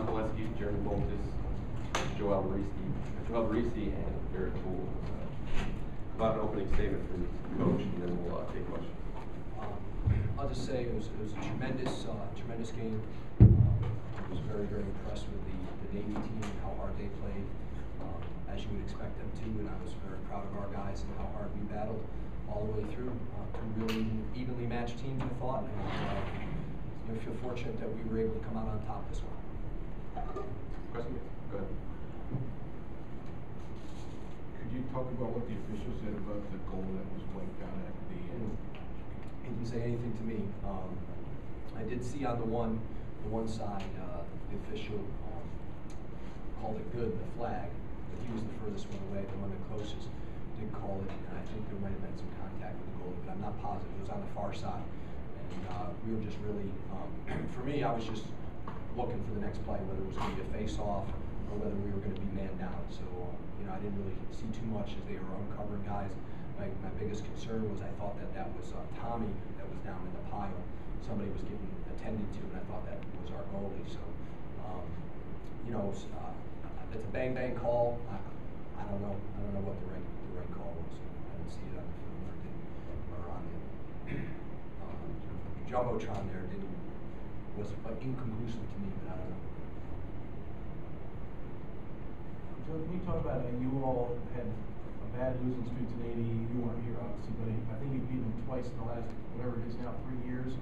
Conf, Jeremy Boltis, Joel Risi, and Barrett Poole. About an opening statement from Coach, and then we'll take questions. I'll just say it was a tremendous game. I was very impressed with the Navy team and how hard they played, as you would expect them to, and I was very proud of our guys and how hard we battled all the way through. Two really evenly matched teams, I thought, and I feel fortunate that we were able to come out on top this one. Question? Go ahead. Could you talk about what the official said about the goal that was wiped out at the end? He didn't say anything to me. I did see on the one side, the official called it good, the flag, but he was the furthest one away. The one the closest did call it, and I think there might have been some contact with the goalie, but I'm not positive. It was on the far side, and we were just really, for me, I was just looking for the next play, whether it was going to be a face-off or whether we were going to be man down. So, I didn't really see too much as they were uncovering guys. My biggest concern was I thought that was Tommy that was down in the pile. Somebody was getting attended to, and I thought that was our goalie. So, it's a bang call. I don't know what the right call was. I didn't see it on the film or on the jumbotron there. Was inconclusive to me, but I don't know. So can you talk about you all had a bad losing streak to Navy? You weren't here obviously, but I think you've beaten them twice in the last whatever it is now 3 years.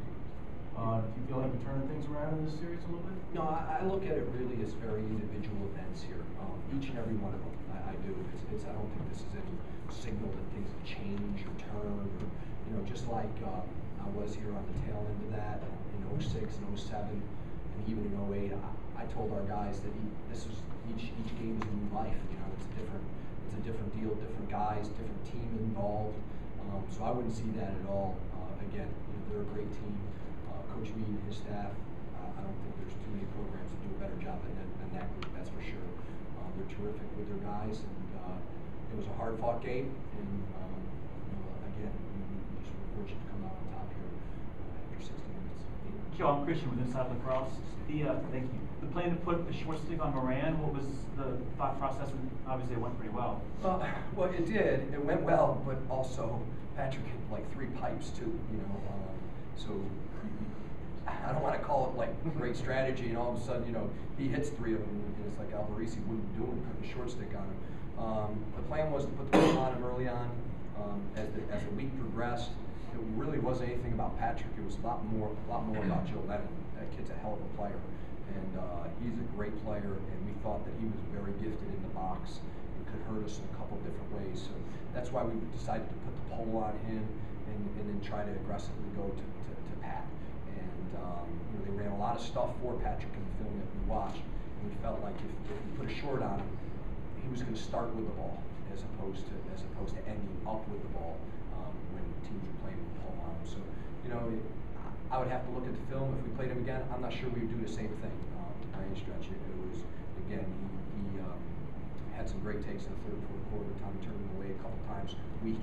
Do you feel like you're turning things around in this series a little bit? No, I look at it really as very individual events here. Each and every one of them, I do. I don't think this is any signal that things have changed or turned, or just like I was here on the tail end of that in 06 and 07, and even in 08. I told our guys that each game is a new life. It's a different deal, different guys, different team involved. So I wouldn't see that at all. Again, they're a great team. Coach Mead and his staff, I don't think there's too many programs that do a better job than that group, that's for sure. They're terrific with their guys, and it was a hard-fought game, and again, we just were fortunate to come out on top here after 60 minutes. Joe, I'm Christian with Inside Lacrosse. Thank you. The plan to put the short stick on Moran, what was the thought process? And obviously, it went pretty well. Well, it did. It went well, but also Patrick hit like 3 pipes too. So I don't want to call it like great strategy, and all of a sudden, he hits 3 of them, and it's like Alvarez wouldn't do it, put the short stick on him. The plan was to put the ball on him early on. As the week progressed, it really wasn't anything about Patrick. It was a lot more about Joe Lennon. That kid's a hell of a player, and he's a great player. And we thought that he was very gifted in the box and could hurt us in a couple different ways. So that's why we decided to put the pole on him and then try to aggressively go to Pat. They ran a lot of stuff for Patrick in the film that we watched, and we felt like if we put a short on him, he was going to start with the ball as opposed to ending up with the ball when teams were playing with the ball on him. So, I would have to look at the film. If we played him again, I'm not sure we would do the same thing. By any stretch, it was again he had some great takes in the third, fourth quarter. Tommy turned him away a couple times. We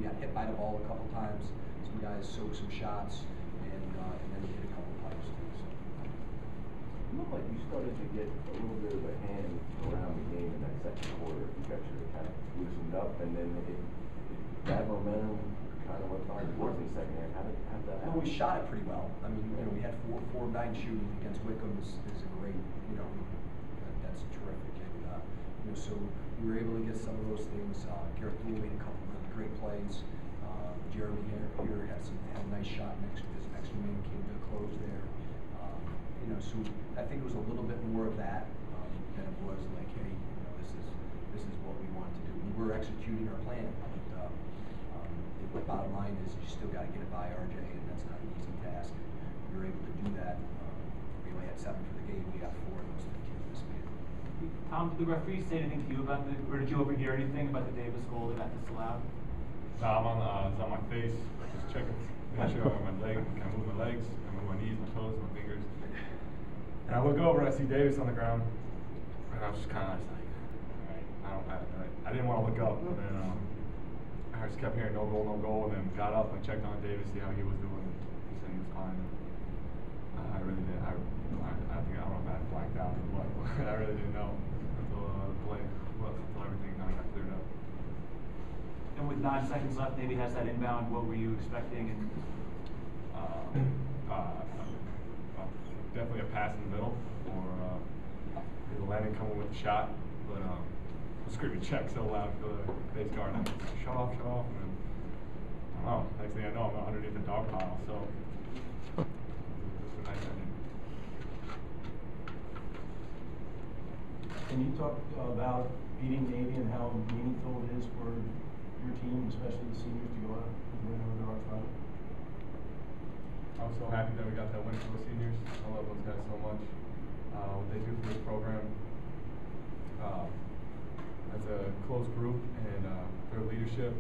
got hit by the ball a couple times. Some guys soaked some shots, and then he hit a couple pipes too. So. It looked like you started to get a little bit of a hand around the game in that second quarter. You got your kind of loosened up, and then that momentum kind of went back and forth in the second half. How did that happen? Well, we shot it pretty well. I mean, we had 4 of 9 shooting against Wickham is a great, that's terrific. And so we were able to get some of those things. Garrett Poole made a couple of great plays. Jeremy here had a nice shot next to his next man came to a close there. So I think it was a little bit more of that than it was like, hey, this is what we want to do. We were executing our plan, but the bottom line is you still got to get it by RJ, and that's not an easy task. We were able to do that. We only had 7 for the game. We got 4 of those 15 dissipated. Tom, did the referee say anything to you about or did you overhear anything about the Davis goal that got disallowed? No, it's on my face, just checking, making sure my leg, can I move my legs, I move my knees, my toes, my fingers. And I look over and I see Davis on the ground, and I was just kind of like, all right, I didn't want to look up, and then I just kept hearing no goal, and then got up and checked on Davis, see how he was doing, and he said he was fine. I really did. I think I don't know if I blacked out. really didn't know until until everything kind of got cleared up. And with 9 seconds left, Navy has that inbound. What were you expecting? And Definitely a pass in the middle, or either Landon coming with the shot, but I was screaming check so loud for the base guard, and shut off, and then, I don't know, next thing I know, I'm underneath the dog pile, so it's a nice ending. Can you talk about beating Navy and how meaningful it is for your team, especially the seniors, to go out and win over their arch rival? I was so happy that we got that win for the seniors. I love those guys so much. What they do for this program, as a close group, and their leadership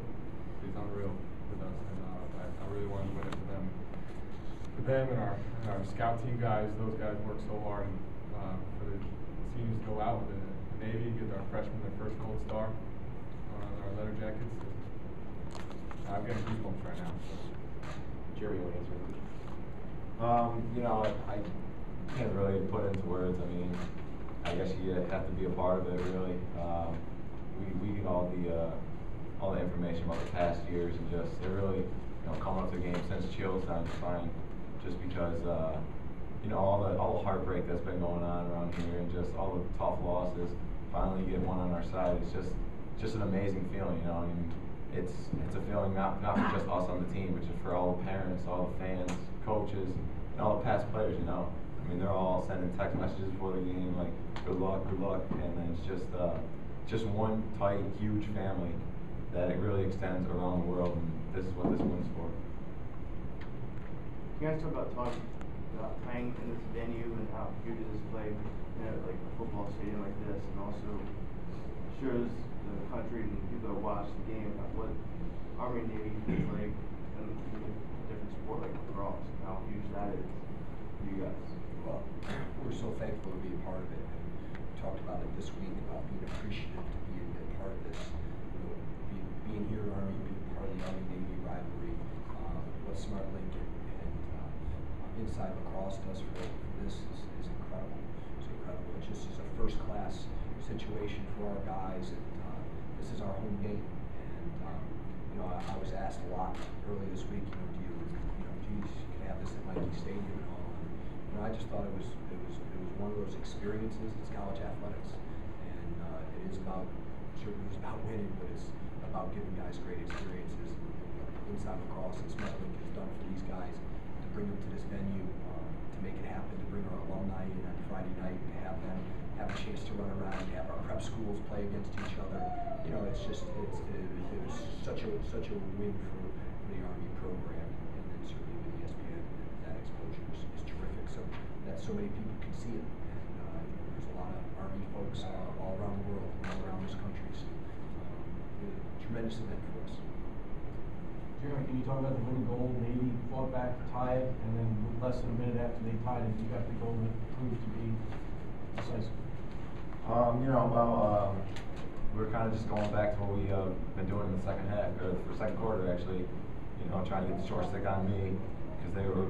is unreal with us. And I really wanted to win it for them. For them and our scout team guys, those guys work so hard. And for the seniors to go out with the Navy, get our freshmen their first gold star on our letter jackets. I'm getting goosebumps right now. Jerry will answer. You know, I can't really put into words. I mean, I guess you have to be a part of it, really. We get all the information about the past years, and just they're really, coming up to the game since Chillstown is fine, just because all the heartbreak that's been going on around here, and just all the tough losses. Finally get one on our side. It's just an amazing feeling, I mean, it's a feeling not for just us on the team, but just for all the parents, all the fans, coaches, and all the past players, I mean, they're all sending text messages before the game, like, good luck, and then it's just one tight, huge family that it really extends around the world, and this is what this win's for. You guys talk about playing in this venue and how huge it is to play like a football stadium like this, and also shows the country and people that watch the game about what Army and Navy is like in a different sport like lacrosse, and how huge that is for you guys. Well, we're so thankful to be a part of it. And we talked about it this week, about being appreciative to be a part of this. Being here at Army, being part of the Army-Navy rivalry, what Smart Link and Inside Lacrosse does for this is incredible. It's incredible. It just is a first-class situation for our guys, and this is our home game. And I was asked a lot earlier this week, geez, you can have this at Mikey Stadium and all. I just thought it was one of those experiences. It's college athletics, and it is about, certainly it's about winning, but it's about giving guys great experiences. And Inside Lacrosse and Smart Link has done for these guys to bring them to this venue, to make it happen, to bring our alumni in on Friday night, to have them have a chance to run around, to have our prep schools play against each other. It was such a win for the Army program, and then certainly with ESPN, that exposure is terrific. So that so many people can see it, and there's a lot of Army folks all around the world, all around this country. So a tremendous event for us. Jeremy, can you talk about the winning goal? Navy fought back to tie it, and then less than a minute after they tied it, you got the goal that proved to be decisive. We're kind of just going back to what we've been doing in the second half, or the second quarter, actually. Trying to get the short stick on me, because they were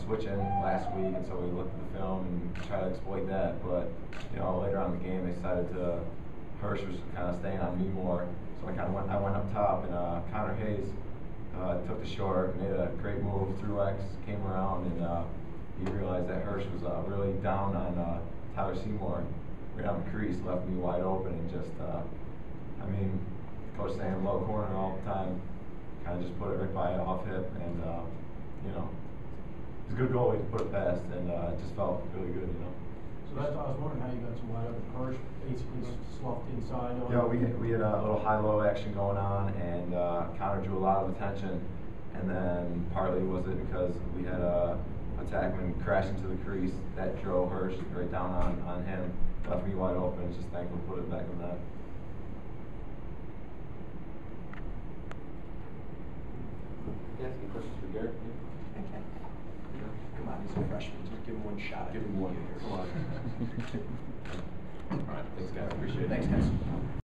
switching last week, and so we looked at the film and tried to exploit that. But later on in the game, they decided Hirsch was kind of staying on me more, so I went up top, and Connor Hayes took the short, made a great move through X, came around, and he realized that Hirsch was really down on Tyler Seymour, right on the crease, left me wide open, and just coach saying low corner all the time. Kind of just put it right by off hip, and it's a good goal to put it past, and it just felt really good, So that's I was wondering how you got so wide open. Hirsch basically sloughed inside. We had a little high-low action going on, and Connor drew a lot of attention, and then partly was it because we had a attackman crash into the crease that drove Hirsch right down on him, left me wide open. Just thankful to put it back in that. Any questions for Garrett? Come on, he's a freshman. Just give him one shot. Give him one. Come on. All right, thanks guys, appreciate it. Thanks guys.